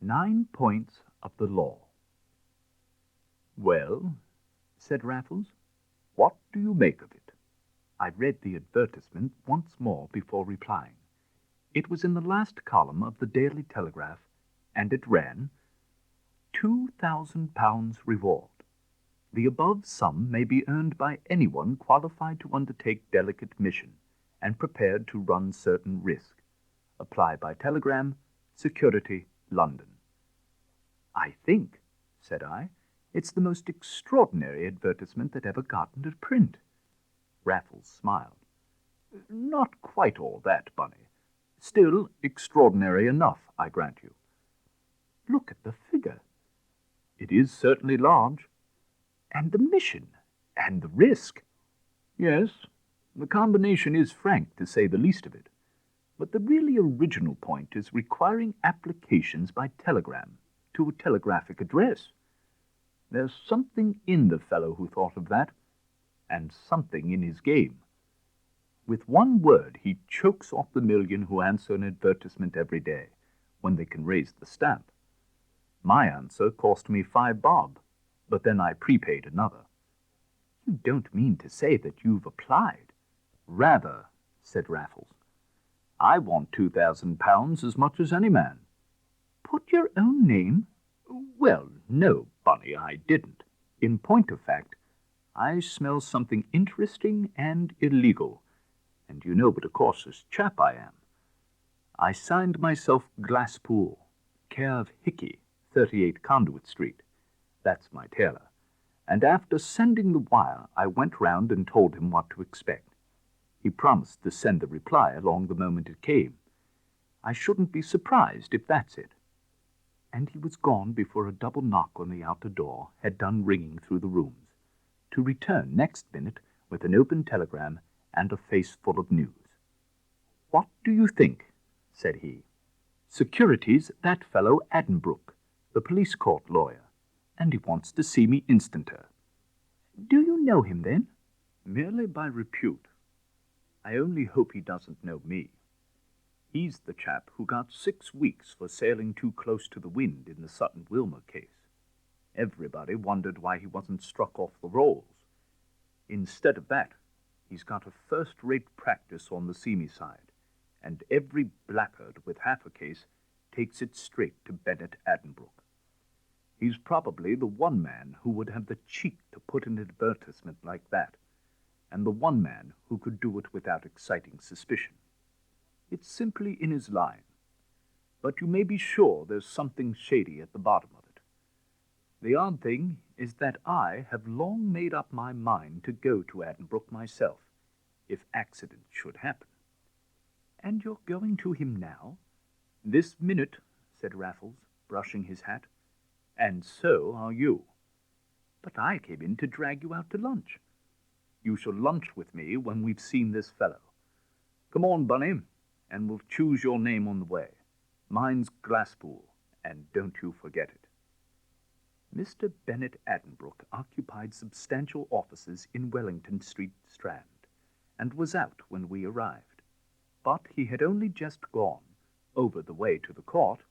9 Points of the Law. "Well," said Raffles, "what do you make of it?" I read the advertisement once more before replying. It was in the last column of the Daily Telegraph, and it ran, £2,000 reward. The above sum may be earned by anyone qualified to undertake delicate mission, and prepared to run certain risk. Apply by telegram, Security, London. "I think," said I, "it's the most extraordinary advertisement that ever got into print." Raffles smiled. "Not quite all that, Bunny. Still extraordinary enough, I grant you." "Look at the figure." "It is certainly large." "And the mission, and the risk." "Yes, the combination is frank, to say the least of it. But the really original point is requiring applications by telegram to a telegraphic address. There's something in the fellow who thought of that, and something in his game. With one word, he chokes off the million who answer an advertisement every day, when they can raise the stamp. My answer cost me 5 bob, but then I prepaid another." "You don't mean to say that you've applied?" "Rather," said Raffles. "I want £2,000 as much as any man." "Put your own name?" "Well, no, Bunny, I didn't. In point of fact, I smell something interesting and illegal, and you know what a cautious chap I am. I signed myself Glasspool, care of Hickey, 38 Conduit Street. That's my tailor. And after sending the wire, I went round and told him what to expect. He promised to send the reply along the moment it came. I shouldn't be surprised if that's it." And he was gone before a double knock on the outer door had done ringing through the rooms, to return next minute with an open telegram and a face full of news. "What do you think?" said he. "Security's that fellow Addenbrooke, the police court lawyer, and he wants to see me instanter." "Do you know him, then?" "Merely by repute. I only hope he doesn't know me. He's the chap who got 6 weeks for sailing too close to the wind in the Sutton-Wilmer case. Everybody wondered why he wasn't struck off the rolls. Instead of that, he's got a first-rate practice on the seamy side, and every blackguard with half a case takes it straight to Bennett Addenbrooke. He's probably the one man who would have the cheek to put an advertisement like that, and the one man who could do it without exciting suspicion. It's simply in his line. But you may be sure there's something shady at the bottom of it. The odd thing is that I have long made up my mind to go to Addenbrooke myself, if accident should happen." "And you're going to him now?" "This minute," said Raffles, brushing his hat. "And so are you." "But I came in to drag you out to lunch." "You shall lunch with me when we've seen this fellow. Come on, Bunny, and we'll choose your name on the way. Mine's Glasspool, and don't you forget it." Mr. Bennett Addenbrooke occupied substantial offices in Wellington Street, Strand, and was out when we arrived. But he had only just gone, over the way to the court,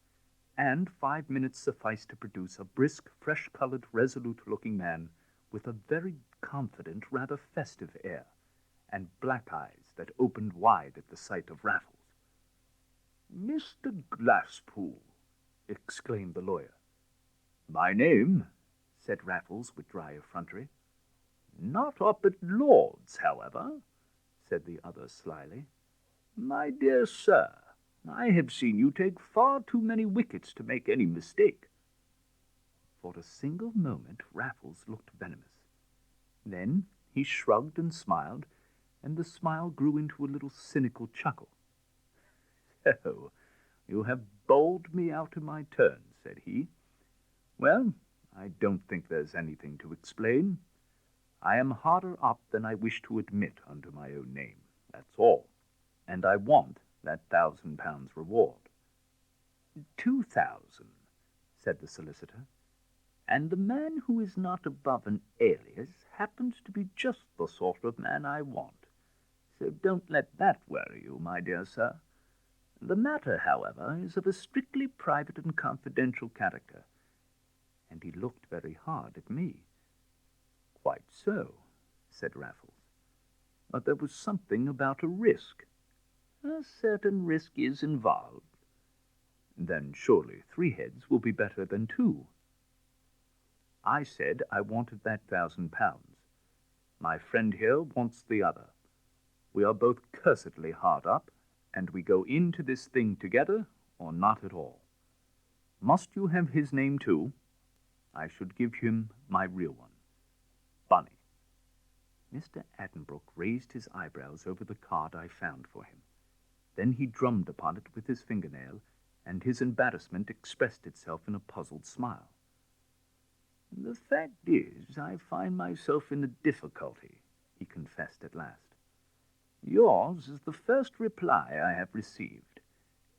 and 5 minutes sufficed to produce a brisk, fresh-coloured, resolute-looking man with a very confident, rather festive air, and black eyes that opened wide at the sight of Raffles. "Mr. Glasspool!" exclaimed the lawyer. "My name," said Raffles with dry effrontery. "Not up at Lord's, however," said the other slyly. "My dear sir, I have seen you take far too many wickets to make any mistake." For a single moment Raffles looked venomous. Then he shrugged and smiled, and the smile grew into a little cynical chuckle. "So, you have bowled me out of my turn," said he. "Well, I don't think there's anything to explain. I am harder up than I wish to admit under my own name, that's all. And I want that £1,000 reward." "2,000, said the solicitor. "And the man who is not above an alias happens to be just the sort of man I want. So don't let that worry you, my dear sir. The matter, however, is of a strictly private and confidential character." And he looked very hard at me. "Quite so," said Raffles. "But there was something about a risk." "A certain risk is involved." "Then surely 3 heads will be better than 2. I said I wanted that £1,000. My friend here wants the other. We are both cursedly hard up, and we go into this thing together or not at all. Must you have his name too? I should give him my real one. Bunny." Mr. Addenbrooke raised his eyebrows over the card I found for him. Then he drummed upon it with his fingernail, and his embarrassment expressed itself in a puzzled smile. "The fact is, I find myself in a difficulty," he confessed at last. "Yours is the first reply I have received.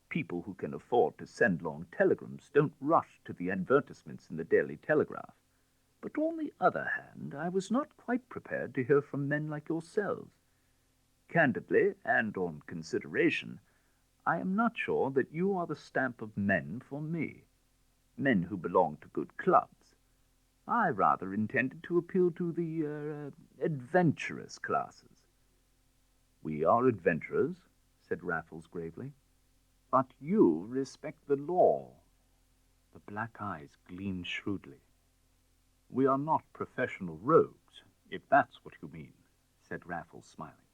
People who can afford to send long telegrams don't rush to the advertisements in the Daily Telegraph. But on the other hand, I was not quite prepared to hear from men like yourselves. Candidly, and on consideration, I am not sure that you are the stamp of men for me, men who belong to good clubs. I rather intended to appeal to the adventurous classes." "We are adventurers," said Raffles gravely. "But you respect the law." The black eyes gleamed shrewdly. "We are not professional rogues, if that's what you mean," said Raffles, smiling.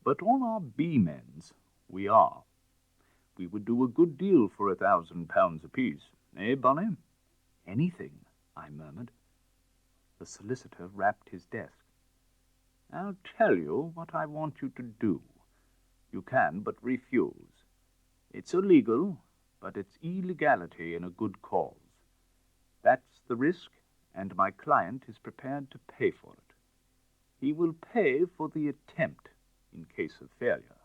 "But on our B-mens, we are. We would do a good deal for £1,000 apiece, eh, Bunny?" "Anything," I murmured. The solicitor rapped his desk. "I'll tell you what I want you to do. You can but refuse. It's illegal, but it's illegality in a good cause. That's the risk, and my client is prepared to pay for it. He will pay for the attempt in case of failure.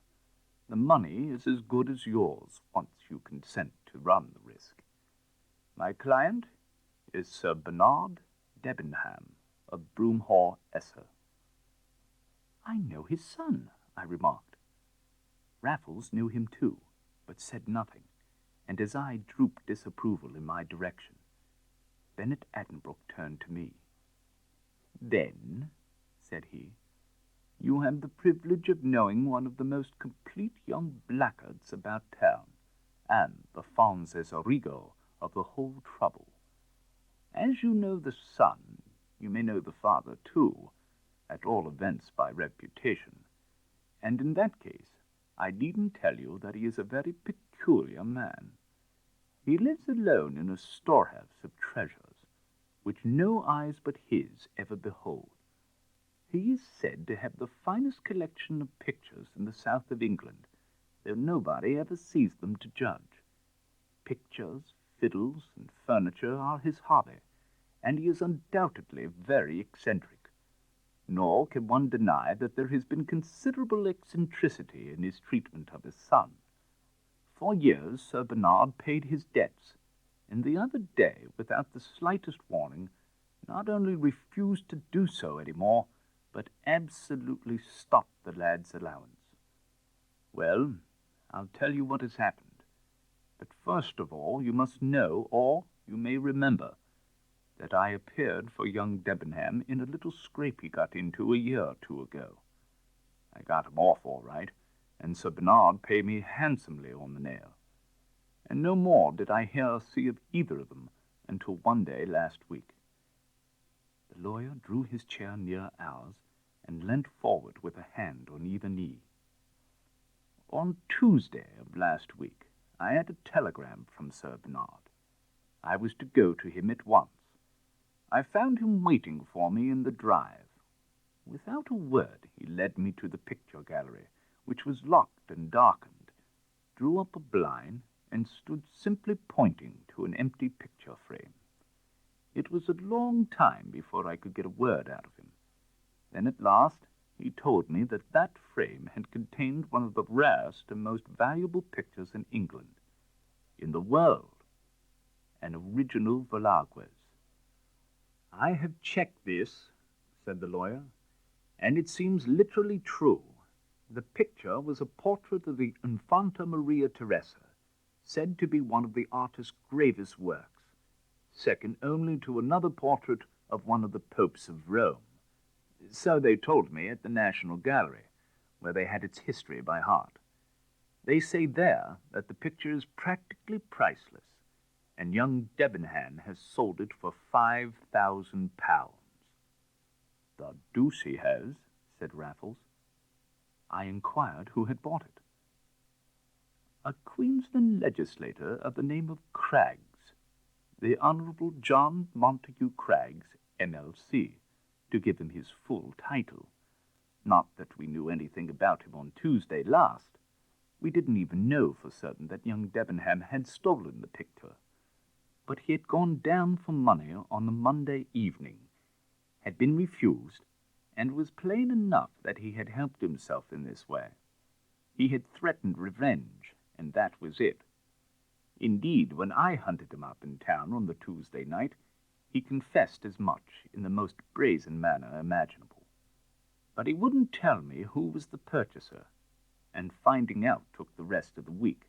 The money is as good as yours once you consent to run the risk. My client is Sir Bernard Debenham of Broomhaugh, Esser." "I know his son," I remarked. Raffles knew him too, but said nothing, and his eye drooped disapproval in my direction. Bennet Addenbrooke turned to me. "Then," said he, "you have the privilege of knowing one of the most complete young blackguards about town, and the Fonses Origo of the whole trouble. As you know the son, you may know the father too, at all events by reputation, and in that case I needn't tell you that he is a very peculiar man. He lives alone in a storehouse of treasures, which no eyes but his ever behold. He is said to have the finest collection of pictures in the south of England, though nobody ever sees them to judge. Pictures, fiddles, and furniture are his hobby, and he is undoubtedly very eccentric. Nor can one deny that there has been considerable eccentricity in his treatment of his son. For years Sir Bernard paid his debts, and the other day, without the slightest warning, not only refused to do so any more, but absolutely stopped the lad's allowance. Well, I'll tell you what has happened. But first of all, you must know, or you may remember, that I appeared for young Debenham in a little scrape he got into a year or 2 ago. I got him off all right, and Sir Bernard paid me handsomely on the nail. And no more did I hear or see of either of them until one day last week." The lawyer drew his chair near ours and leant forward with a hand on either knee. "On Tuesday of last week I had a telegram from Sir Bernard. I was to go to him at once. I found him waiting for me in the drive. Without a word he led me to the picture gallery, which was locked and darkened, drew up a blind, and stood simply pointing to an empty picture frame. It was a long time before I could get a word out of him. Then at last he told me that that frame had contained one of the rarest and most valuable pictures in England, in the world, an original Velázquez. "I have checked this," said the lawyer, "and it seems literally true. The picture was a portrait of the Infanta Maria Teresa, said to be one of the artist's gravest works, second only to another portrait of one of the popes of Rome. So they told me at the National Gallery, where they had its history by heart. They say there that the picture is practically priceless, and young Debenham has sold it for £5,000. The deuce he has, said Raffles. I inquired who had bought it. A Queensland legislator of the name of Craggs, the Honourable John Montague Craggs, M.L.C., to give him his full title. Not that we knew anything about him on Tuesday last. We didn't even know for certain that young Debenham had stolen the picture. But he had gone down for money on the Monday evening, had been refused, and was plain enough that he had helped himself in this way. He had threatened revenge, and that was it. Indeed, when I hunted him up in town on the Tuesday night, he confessed as much in the most brazen manner imaginable. But he wouldn't tell me who was the purchaser, and finding out took the rest of the week.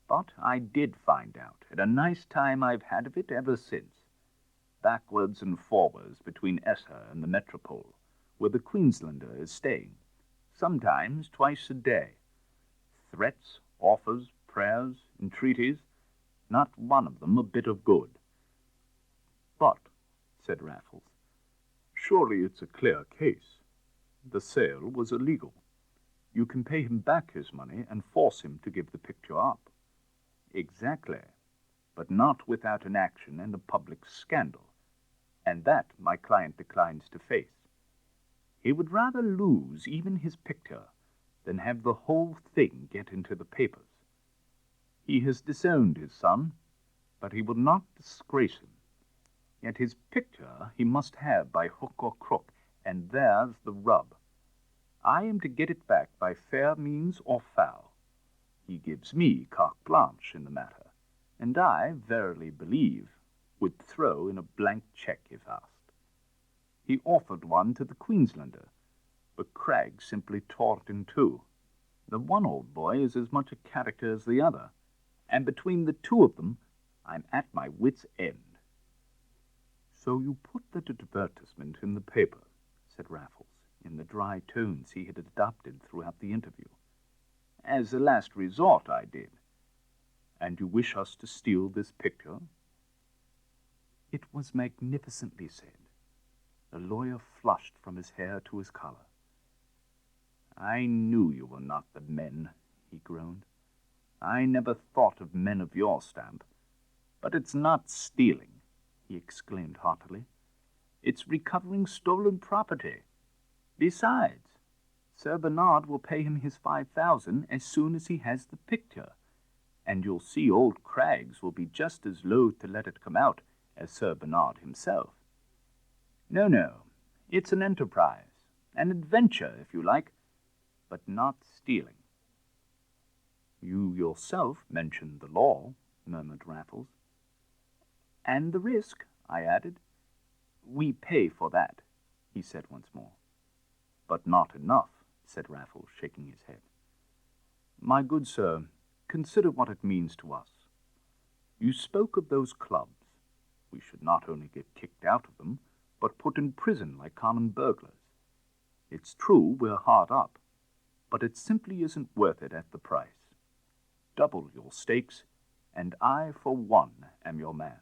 But I did find out, and a nice time I've had of it ever since. Backwards and forwards between Esher and the Metropole, where the Queenslander is staying, sometimes twice a day. Threats, offers, prayers, entreaties, not one of them a bit of good. But, said Raffles, surely it's a clear case. The sale was illegal. You can pay him back his money and force him to give the picture up. Exactly, but not without an action and a public scandal, and that my client declines to face. He would rather lose even his picture than have the whole thing get into the papers. He has disowned his son, but he will not disgrace him. Yet his picture he must have by hook or crook, and there's the rub. I am to get it back by fair means or foul. He gives me carte blanche in the matter, and I verily believe would throw in a blank cheque if asked. He offered one to the Queenslander, but Craggs simply tore it in two. The one old boy is as much a character as the other, and between the two of them, I'm at my wit's end. So you put that advertisement in the paper, said Raffles, in the dry tones he had adopted throughout the interview. As a last resort, I did. And you wish us to steal this picture? It was magnificently said. The lawyer flushed from his hair to his collar. I knew you were not the men, he groaned. I never thought of men of your stamp. But it's not stealing, he exclaimed heartily. It's recovering stolen property. Besides, Sir Bernard will pay him his 5,000 as soon as he has the picture, and you'll see old Craggs will be just as loath to let it come out as Sir Bernard himself. No, it's an enterprise, an adventure, if you like, but not stealing. You yourself mentioned the law, murmured Raffles. And the risk, I added. We pay for that, he said once more. But not enough, said Raffles, shaking his head. My good sir, consider what it means to us. You spoke of those clubs. We should not only get kicked out of them, but put in prison like common burglars. It's true we're hard up, but it simply isn't worth it at the price. Double your stakes, and I, for one, am your man.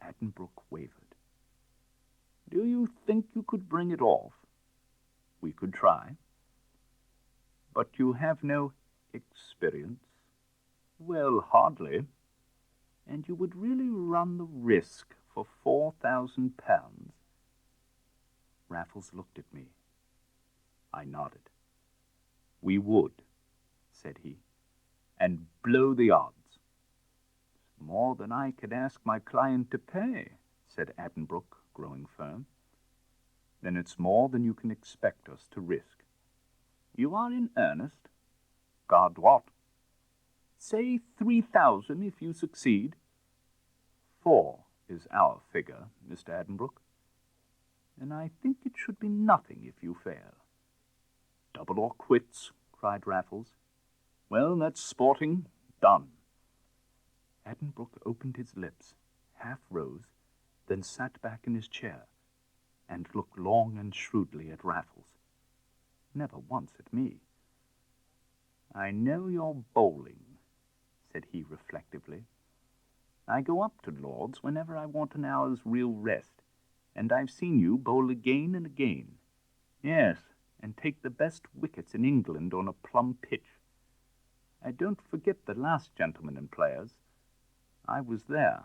Addenbrooke wavered. Do you think you could bring it off? We could try. But you have no experience? Well, hardly. And you would really run the risk for £4,000? Raffles looked at me. I nodded. We would, said he, and blow the odds. More than I could ask my client to pay, said Addenbrooke, growing firm. Then it's more than you can expect us to risk. You are in earnest? God what? Say 3,000 if you succeed. 4 is our figure, Mr. Addenbrooke. And I think it should be nothing if you fail. Double or quits, cried Raffles. Well, that's sporting. Done. Addenbrooke opened his lips, half rose, then sat back in his chair, and looked long and shrewdly at Raffles. Never once at me. I know you're bowling, said he reflectively. I go up to Lord's whenever I want an hour's real rest, and I've seen you bowl again and again. Yes, and take the best wickets in England on a plum pitch. I don't forget the last gentlemen and players. I was there.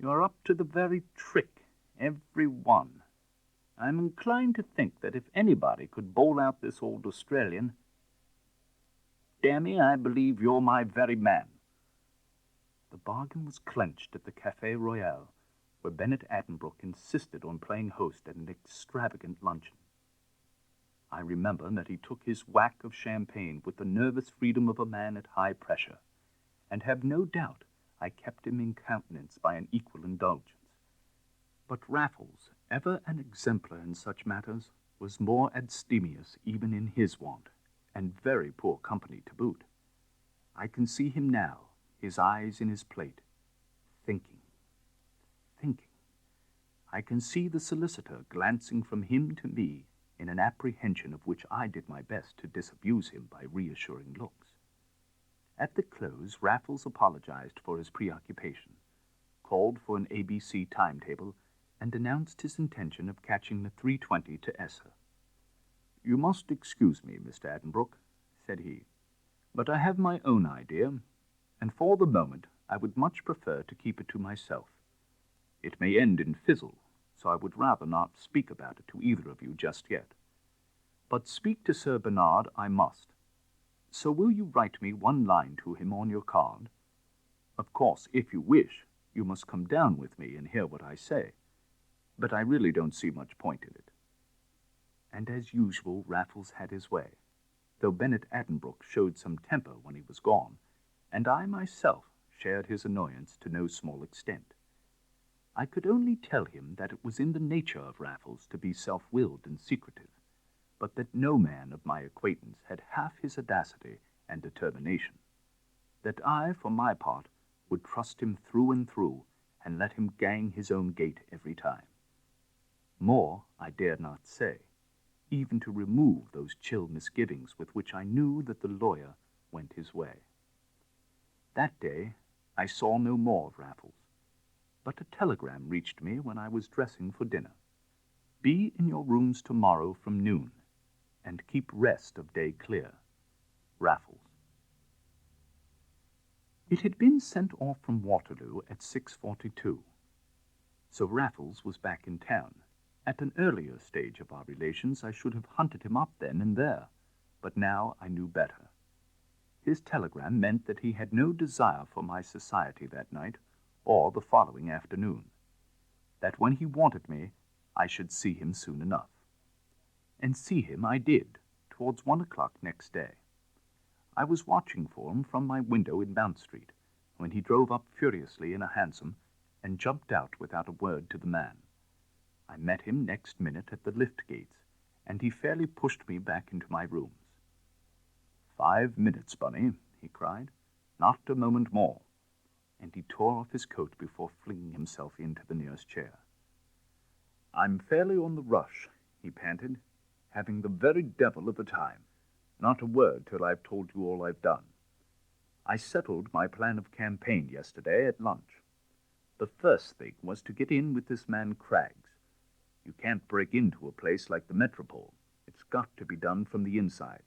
You're up to the very trick, every one. I'm inclined to think that if anybody could bowl out this old Australian, damme, I believe you're my very man. The bargain was clenched at the Café Royal, where Bennett Addenbrooke insisted on playing host at an extravagant luncheon. I remember that he took his whack of champagne with the nervous freedom of a man at high pressure, and have no doubt I kept him in countenance by an equal indulgence. But Raffles, ever an exemplar in such matters, was more abstemious even in his wont, and very poor company to boot. I can see him now, his eyes in his plate, thinking. I can see the solicitor glancing from him to me in an apprehension of which I did my best to disabuse him by reassuring looks. At the close, Raffles apologized for his preoccupation, called for an ABC timetable, and announced his intention of catching the 3:20 to Esher. You must excuse me, Mr. Addenbrooke, said he, but I have my own idea, and for the moment I would much prefer to keep it to myself. It may end in fizzle, so I would rather not speak about it to either of you just yet. But speak to Sir Bernard I must. So will you write me one line to him on your card? Of course, if you wish, you must come down with me and hear what I say, but I really don't see much point in it. And as usual, Raffles had his way, though Bennett Addenbrooke showed some temper when he was gone, and I myself shared his annoyance to no small extent. I could only tell him that it was in the nature of Raffles to be self-willed and secretive, but that no man of my acquaintance had half his audacity and determination, that I, for my part, would trust him through and through, and let him gang his own gait every time. More I dared not say, even to remove those chill misgivings with which I knew that the lawyer went his way. That day I saw no more of Raffles, but a telegram reached me when I was dressing for dinner. Be in your rooms tomorrow from noon, and keep rest of day clear. Raffles. It had been sent off from Waterloo at 6:42, so Raffles was back in town. At an earlier stage of our relations, I should have hunted him up then and there, but now I knew better. His telegram meant that he had no desire for my society that night, or the following afternoon, that when he wanted me, I should see him soon enough. And see him I did, towards 1 o'clock next day. I was watching for him from my window in Mount Street, when he drove up furiously in a hansom and jumped out without a word to the man. I met him next minute at the lift gates, and he fairly pushed me back into my rooms. 5 minutes, Bunny, he cried. Not a moment more. And he tore off his coat before flinging himself into the nearest chair. I'm fairly on the rush, he panted, having the very devil of a time. Not a word till I've told you all I've done. I settled my plan of campaign yesterday at lunch. The first thing was to get in with this man Craggs. You can't break into a place like the Metropole. It's got to be done from the inside.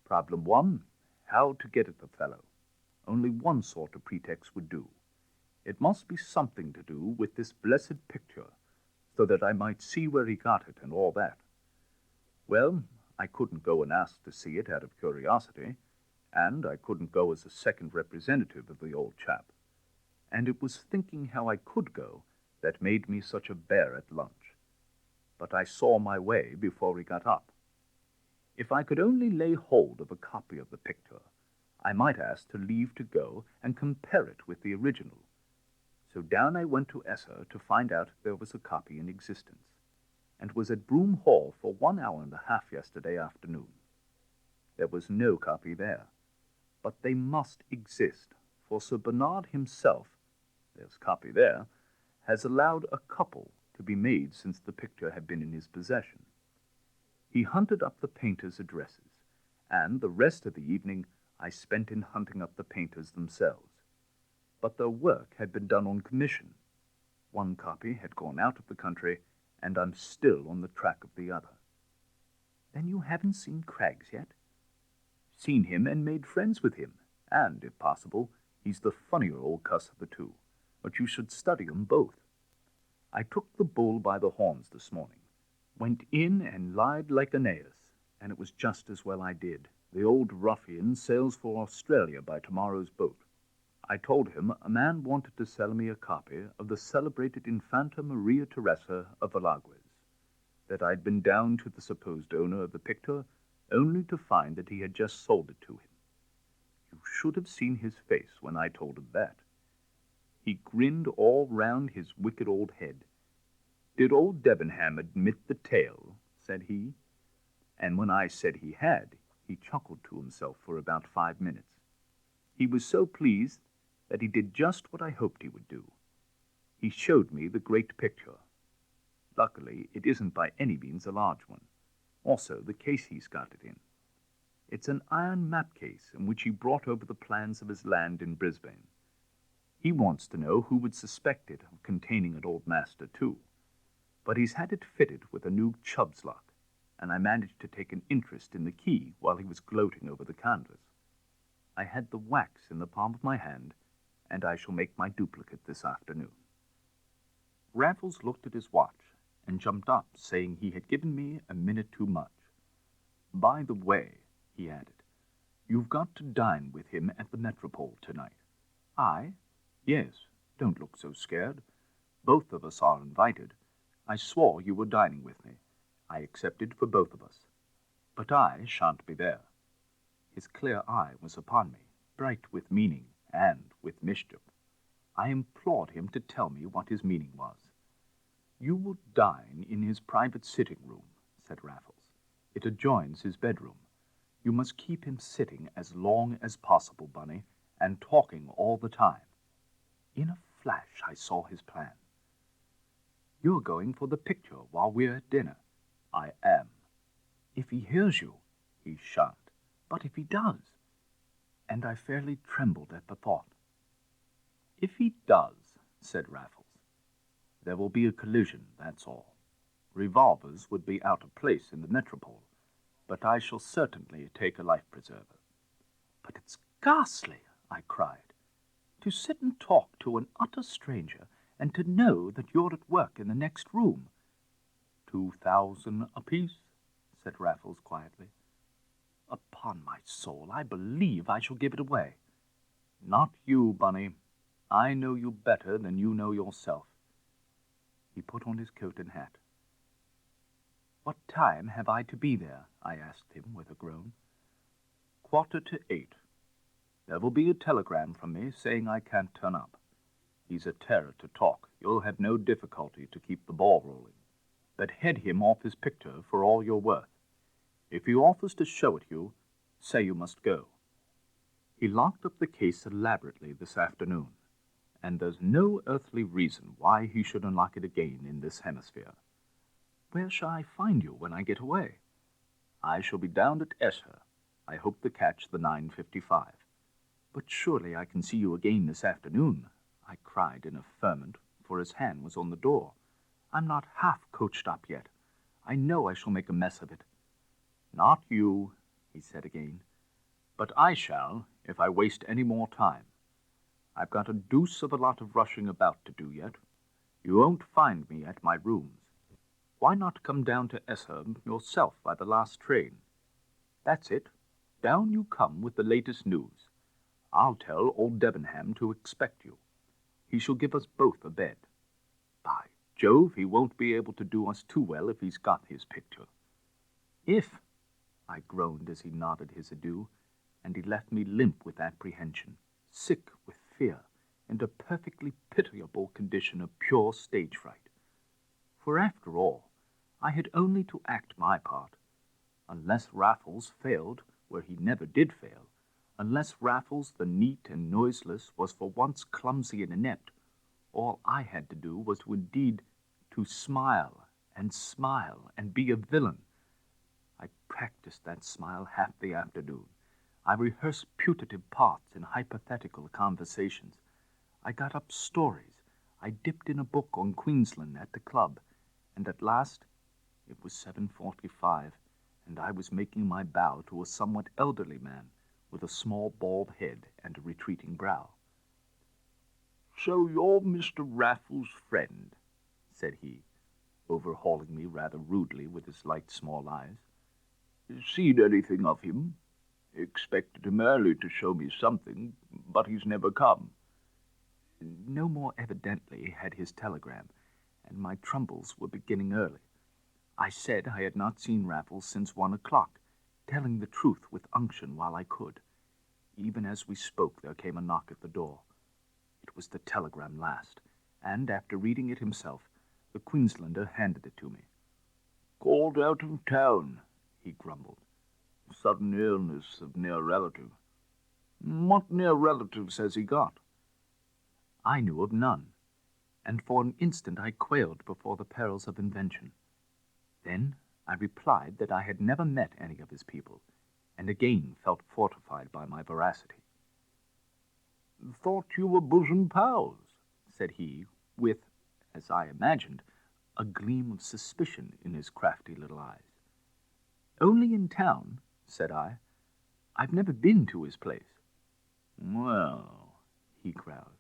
Problem 1, how to get at the fellow. Only one sort of pretext would do. It must be something to do with this blessed picture, so that I might see where he got it and all that. Well, I couldn't go and ask to see it out of curiosity, and I couldn't go as a second representative of the old chap. And it was thinking how I could go that made me such a bear at lunch. But I saw my way before he got up. If I could only lay hold of a copy of the picture, I might ask to leave to go and compare it with the original. So down I went to Esher to find out if there was a copy in existence. and was at Broom Hall for 1 hour and a half yesterday afternoon. There was no copy there, but they must exist, for Sir Bernard himself, there's copy there, has allowed a couple to be made since the picture had been in his possession. He hunted up the painters' addresses, and the rest of the evening I spent in hunting up the painters themselves. But their work had been done on commission. One copy had gone out of the country, and I'm still on the track of the other. Then you haven't seen Craggs yet? Seen him and made friends with him, and, if possible, he's the funnier old cuss of the two, but you should study 'em both. I took the bull by the horns this morning, went in and lied like Aeneas, and it was just as well I did. The old ruffian sails for Australia by tomorrow's boat. I told him a man wanted to sell me a copy of the celebrated Infanta Maria Teresa of Villagres, that I'd been down to the supposed owner of the picture, only to find that he had just sold it to him. You should have seen his face when I told him that. He grinned all round his wicked old head. "Did old Debenham admit the tale?" said he. And when I said he had, he chuckled to himself for about 5 minutes. He was so pleased that he did just what I hoped he would do. He showed me the great picture. Luckily, it isn't by any means a large one. Also, the case he's got it in. It's an iron map case in which he brought over the plans of his land in Brisbane. He wants to know who would suspect it of containing an old master, too. But he's had it fitted with a new Chubb's lock, and I managed to take an interest in the key while he was gloating over the canvas. I had the wax in the palm of my hand, and I shall make my duplicate this afternoon. Raffles looked at his watch and jumped up, saying he had given me a minute too much. "By the way," he added, "you've got to dine with him at the Metropole tonight." "I?" "Yes, don't look so scared. Both of us are invited. I swore you were dining with me. I accepted for both of us. But I shan't be there." His clear eye was upon me, bright with meaning and with mischief. I implored him to tell me what his meaning was. "You will dine in his private sitting-room," said Raffles. "It adjoins his bedroom. You must keep him sitting as long as possible, Bunny, and talking all the time." In a flash I saw his plan. "You're going for the picture while we're at dinner." "I am." "If he hears you." "He shan't." "But if he does?" And I fairly trembled at the thought. "If he does," said Raffles, "there will be a collision, that's all. Revolvers would be out of place in the Metropole, but I shall certainly take a life-preserver." "But it's ghastly," I cried, "to sit and talk to an utter stranger, and to know that you're at work in the next room." 2,000 apiece," said Raffles quietly. "Upon my soul, I believe I shall give it away." "Not you, Bunny. I know you better than you know yourself." He put on his coat and hat. "What time have I to be there?" I asked him with a groan. 7:45. There will be a telegram from me saying I can't turn up. He's a terror to talk. You'll have no difficulty to keep the ball rolling. But head him off his picture for all you're worth. If he offers to show it you, say you must go. He locked up the case elaborately this afternoon, and there's no earthly reason why he should unlock it again in this hemisphere. Where shall I find you when I get away? I shall be down at Esher. I hope to catch the 9:55. But surely I can see you again this afternoon, I cried in a ferment, for his hand was on the door. I'm not half coached up yet. I know I shall make a mess of it. Not you, he said again, but I shall if I waste any more time. I've got a deuce of a lot of rushing about to do yet. You won't find me at my rooms. Why not come down to Esher yourself by the last train? That's it. Down you come with the latest news. I'll tell old Debenham to expect you. He shall give us both a bed. By Jove, he won't be able to do us too well if he's got his picture. If, I groaned as he nodded his adieu, and he left me limp with apprehension, sick with fear, in a perfectly pitiable condition of pure stage fright. For after all, I had only to act my part. Unless Raffles failed, where he never did fail, unless Raffles, the neat and noiseless, was for once clumsy and inept, all I had to do was to smile and be a villain. I practiced that smile half the afternoon. I rehearsed putative parts in hypothetical conversations. I got up stories. I dipped in a book on Queensland at the club, and at last it was 7:45, and I was making my bow to a somewhat elderly man with a small bald head and a retreating brow. "So you're Mr. Raffles' friend," said he, overhauling me rather rudely with his light small eyes. "Seen anything of him? Expected him early to show me something, but he's never come." No more evidently had his telegram, and my troubles were beginning early. I said I had not seen Raffles since 1 o'clock, telling the truth with unction while I could. Even as we spoke, there came a knock at the door. It was the telegram last, and after reading it himself, the Queenslander handed it to me. "Called out of town," he grumbled. "Sudden illness of near relative." "What near relatives has he got?" I knew of none, and for an instant I quailed before the perils of invention. Then I replied that I had never met any of his people, and again felt fortified by my veracity. "Thought you were bosom pals," said he, with, as I imagined, a gleam of suspicion in his crafty little eyes. "Only in town," said I. "I've never been to his place." "Well," he growled,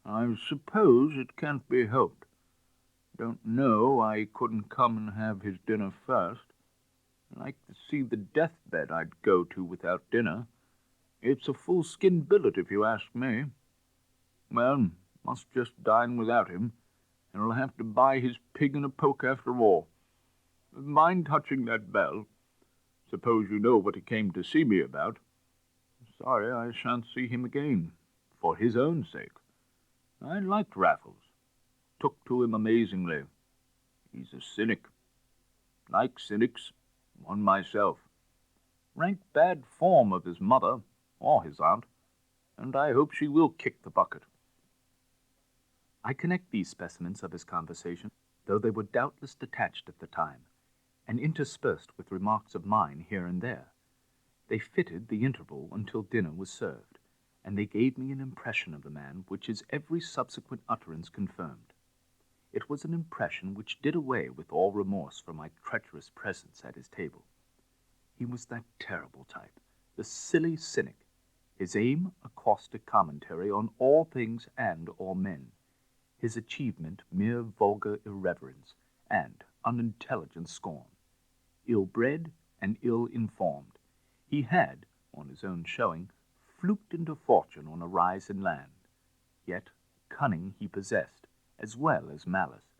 "I suppose it can't be helped. Don't know why he couldn't come and have his dinner first. Like to see the deathbed I'd go to without dinner. It's a full-skin billet, if you ask me. Well, must just dine without him, and I'll have to buy his pig in a poke after all. Mind touching that bell? Suppose you know what he came to see me about. Sorry I shan't see him again, for his own sake. I liked Raffles. Took to him amazingly. He's a cynic. Like cynics, one myself. Rank bad form of his mother, or his aunt, and I hope she will kick the bucket." I connect these specimens of his conversation, though they were doubtless detached at the time, and interspersed with remarks of mine here and there. They fitted the interval until dinner was served, and they gave me an impression of the man which his every subsequent utterance confirmed. It was an impression which did away with all remorse for my treacherous presence at his table. He was that terrible type, the silly cynic, his aim a caustic commentary on all things and all men, his achievement mere vulgar irreverence and unintelligent scorn. Ill-bred and ill-informed, he had, on his own showing, fluked into fortune on a rise in land. Yet cunning he possessed, as well as malice,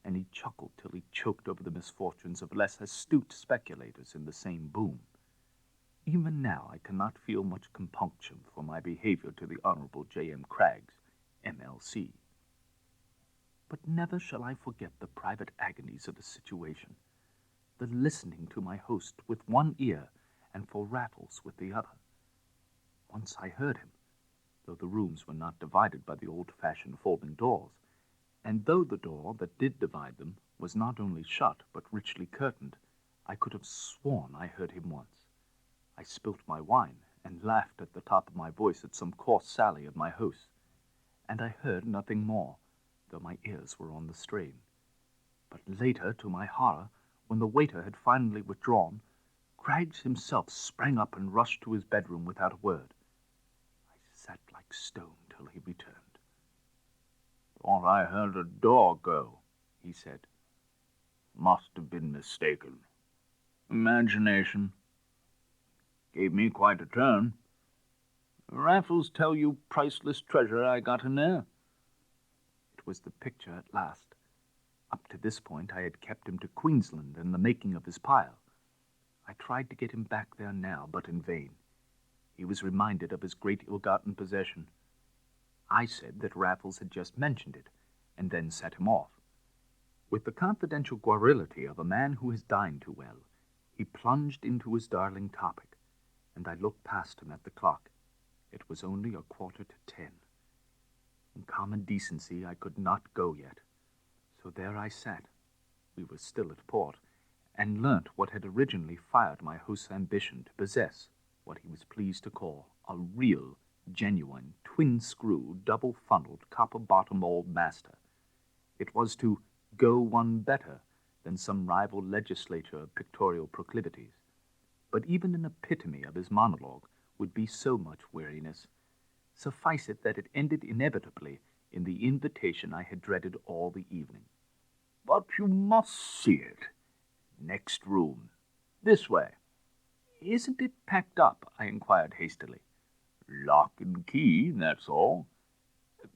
and he chuckled till he choked over the misfortunes of less astute speculators in the same boom. Even now I cannot feel much compunction for my behavior to the Honorable J.M. Craggs, M.L.C. But never shall I forget the private agonies of the situation, the listening to my host with one ear and for Raffles with the other. Once I heard him, though the rooms were not divided by the old-fashioned folding doors, and though the door that did divide them was not only shut but richly curtained, I could have sworn I heard him once. I spilt my wine and laughed at the top of my voice at some coarse sally of my host's, and I heard nothing more, though my ears were on the strain. But later, to my horror, when the waiter had finally withdrawn, Craggs himself sprang up and rushed to his bedroom without a word. I sat like stone till he returned. "Thought I heard a door go," he said. "Must have been mistaken. Imagination. Gave me quite a turn. Raffles tell you priceless treasure I got in there?" It was the picture at last. Up to this point I had kept him to Queensland and the making of his pile. I tried to get him back there now, but in vain. He was reminded of his great ill-gotten possession. I said that Raffles had just mentioned it, and then set him off. With the confidential garrulity of a man who has dined too well, he plunged into his darling topic, and I looked past him at the clock. It was only 9:45. In common decency, I could not go yet. So there I sat, we were still at port, and learnt what had originally fired my host's ambition to possess what he was pleased to call a real, genuine, twin-screw, double-funneled, copper-bottom old master. It was to go one better than some rival legislature of pictorial proclivities. But even an epitome of his monologue would be so much weariness. Suffice it that it ended inevitably in the invitation I had dreaded all the evening. "But you must see it. Next room. This way." "Isn't it packed up?" I inquired hastily. "Lock and key, that's all."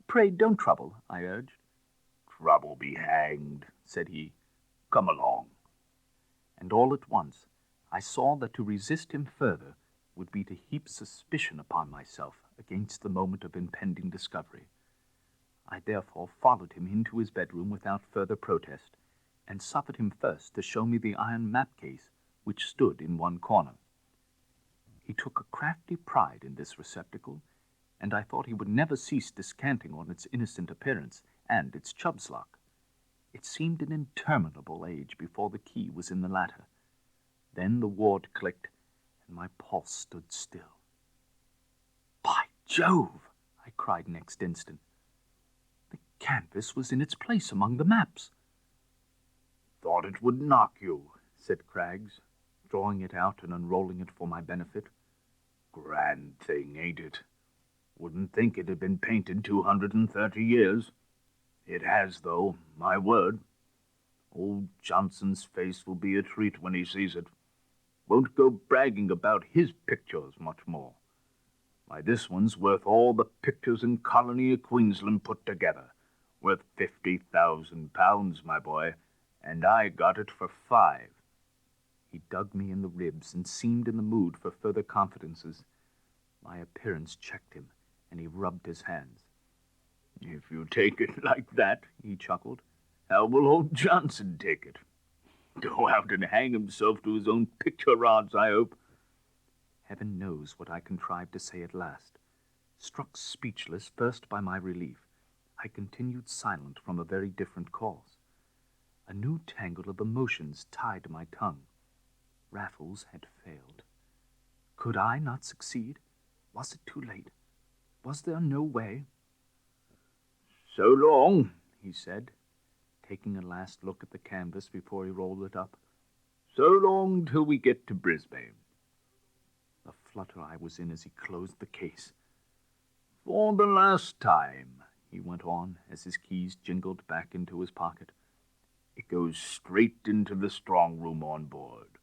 "Pray don't trouble," I urged. "Trouble be hanged," said he. "Come along." And all at once I saw that to resist him further would be to heap suspicion upon myself against the moment of impending discovery. I therefore followed him into his bedroom without further protest, and suffered him first to show me the iron map-case which stood in one corner. He took a crafty pride in this receptacle, and I thought he would never cease descanting on its innocent appearance and its Chubb's lock. It seemed an interminable age before the key was in the latter. Then the ward clicked, and my pulse stood still. "By Jove!" I cried next instant. The canvas was in its place among the maps. "Thought it would knock you," said Craggs, drawing it out and unrolling it for my benefit. "Grand thing, ain't it? Wouldn't think it had been painted 230 years. It has, though, my word. Old Johnson's face will be a treat when he sees it. Won't go bragging about his pictures much more. Why, this one's worth all the pictures in Colony of Queensland put together. Worth £50,000, my boy, and I got it for 5. He dug me in the ribs and seemed in the mood for further confidences. My appearance checked him, and he rubbed his hands. "If you take it like that," he chuckled, "how will old Johnson take it? Go out and hang himself to his own picture rods, I hope." Heaven knows what I contrived to say at last. Struck speechless first by my relief, I continued silent from a very different cause. A new tangle of emotions tied my tongue. Raffles had failed. Could I not succeed? Was it too late? Was there no way? "So long," he said, taking a last look at the canvas before he rolled it up. "So long till we get to Brisbane." The flutter I was in as he closed the case. "For the last time," he went on, as his keys jingled back into his pocket. "It goes straight into the strong room on board."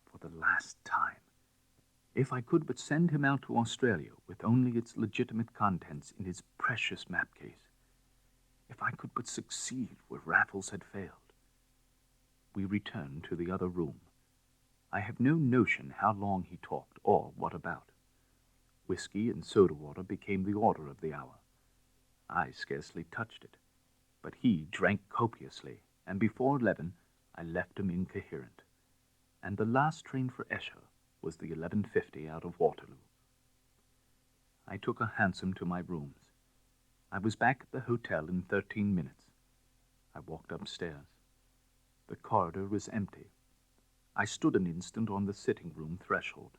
For the last time. If I could but send him out to Australia with only its legitimate contents in his precious map-case. If I could but succeed where Raffles had failed. We returned to the other room. I have no notion how long he talked, or what about. Whiskey and soda water became the order of the hour. I scarcely touched it, but he drank copiously, and before 11 I left him incoherent. And the last train for Esher was the 11:50 out of Waterloo. I took a hansom to my rooms. I was back at the hotel in 13 minutes. I walked upstairs. The corridor was empty. I stood an instant on the sitting-room threshold,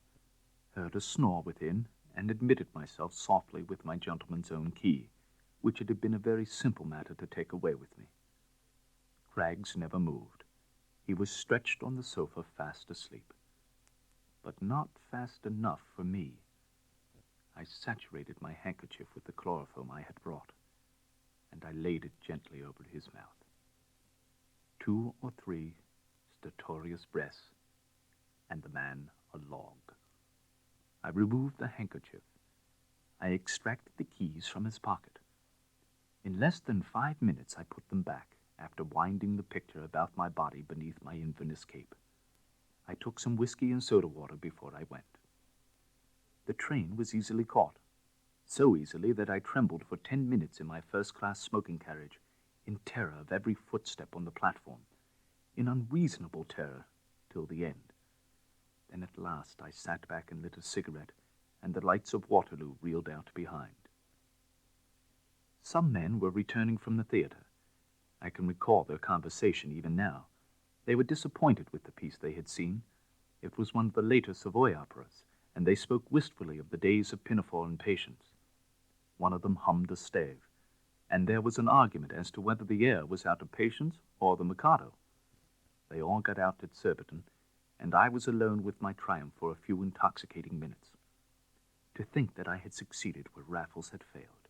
heard a snore within, and admitted myself softly with my gentleman's own key, which it had been a very simple matter to take away with me. Craggs never moved. He was stretched on the sofa fast asleep. But not fast enough for me. I saturated my handkerchief with the chloroform I had brought, and I laid it gently over his mouth. 2 or 3 stertorous breaths, and the man a log. I removed the handkerchief. I extracted the keys from his pocket. In less than 5 minutes I put them back, after winding the picture about my body beneath my Inverness cape. I took some whiskey and soda water before I went. The train was easily caught, so easily that I trembled for 10 minutes in my first-class smoking carriage, in terror of every footstep on the platform, in unreasonable terror till the end. Then at last I sat back and lit a cigarette, and the lights of Waterloo reeled out behind. Some men were returning from the theater. I can recall their conversation even now. They were disappointed with the piece they had seen. It was one of the later Savoy operas, and they spoke wistfully of the days of Pinafore and Patience. One of them hummed a stave, and there was an argument as to whether the air was out of Patience or the Mikado. They all got out at Surbiton, and I was alone with my triumph for a few intoxicating minutes. To think that I had succeeded where Raffles had failed.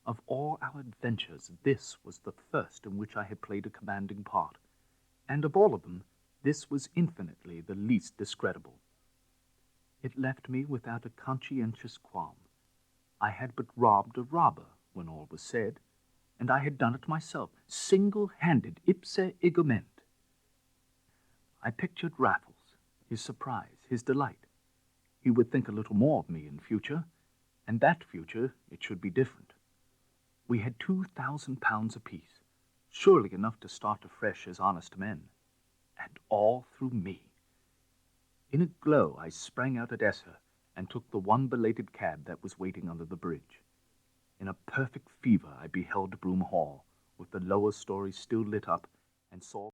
Of all our adventures, this was the first in which I had played a commanding part, and of all of them, this was infinitely the least discreditable. It left me without a conscientious qualm. I had but robbed a robber, when all was said, and I had done it myself, single-handed, ipse egument. I pictured Raffles, his surprise, his delight. He would think a little more of me in future, and that future it should be different. We had £2,000 apiece, surely enough to start afresh as honest men, and all through me. In a glow I sprang out at Esher and took the one belated cab that was waiting under the bridge. In a perfect fever I beheld Broom Hall, with the lower story still lit up, and saw